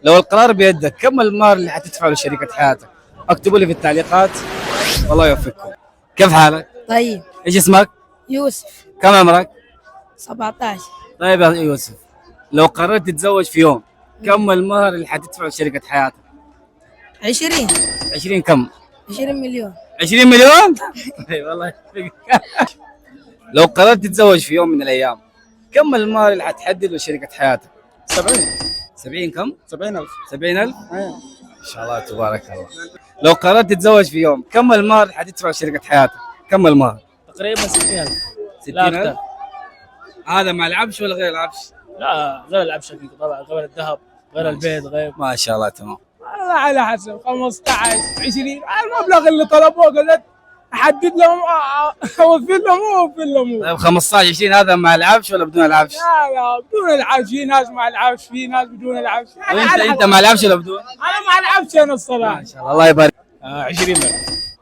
لو القرار بيدك كم المهر اللي حتدفعه لشريكة حياتك؟ اكتبوا لي في التعليقات. والله يوفقكم. كيف حالك؟ طيب. ايش اسمك؟ يوسف. كم عمرك؟ 17. طيب يا يوسف، لو قررت تتزوج في يوم كم المهر اللي حتدفعه لشريكة حياتك؟ 20. 20 كم؟ 20 مليون. 20 مليون؟ اي والله يوفقك. لو قررت تتزوج في يوم من الايام كم المهر اللي حتحدده لشريكة حياتك؟ 70. 70 كم؟ 70,000. 70,000؟ ما شاء الله تبارك الله. لو قررت تتزوج في يوم كم المهر اللي حتدفعه لشريكة حياتك؟ كم المهر؟ تقريبا 60,000. 60,000؟ لا أكثر. هذا مع العفش ولا غير العفش؟ لا غير العفش أكيد طبعا، غير الذهب، غير البيت، غير ما شاء الله تمام. والله على حسب 15 20 المبلغ اللي طلبوه قلت احدد لهم اوفر لهم اوفر لهم. طيب 15 20 هذا مع العفش ولا بدون العفش؟ لا بدون العفش، في ناس مع العفش في ناس بدون العفش. انت مع العفش ولا بدون؟ انا مع العفش انا الصراحه. ما شاء الله الله يبارك. 20,000.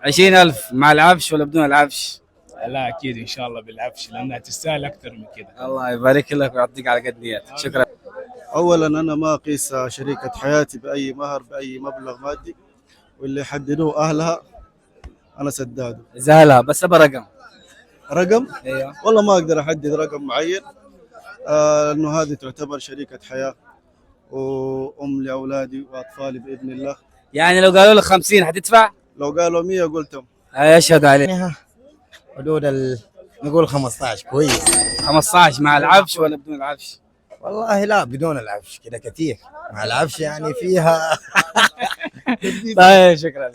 20,000 مع العفش ولا بدون العفش؟ لا اكيد ان شاء الله بالعفش لانها تستاهل اكثر من كذا. الله يبارك لك ويعطيك على قد نيتك. شكرا. اولا انا ما اقيس شريكه حياتي باي مهر باي مبلغ مادي، واللي يحددوه اهلها انا سداده. زهلها بس ابى رقم. رقم؟ ايوه والله ما اقدر احدد رقم معين، لانه هذه تعتبر شريكه حياه وام لاولادي واطفالي باذن الله. يعني لو قالوا لك 50 حتدفع؟ لو قالوا 100 قلتم. اشهد عليه. حدود نقول 15 كويس. 15 مع العفش ولا بدون العفش؟ والله لا بدون العفش كده كتير، مع العفش يعني فيها طيب شكرا.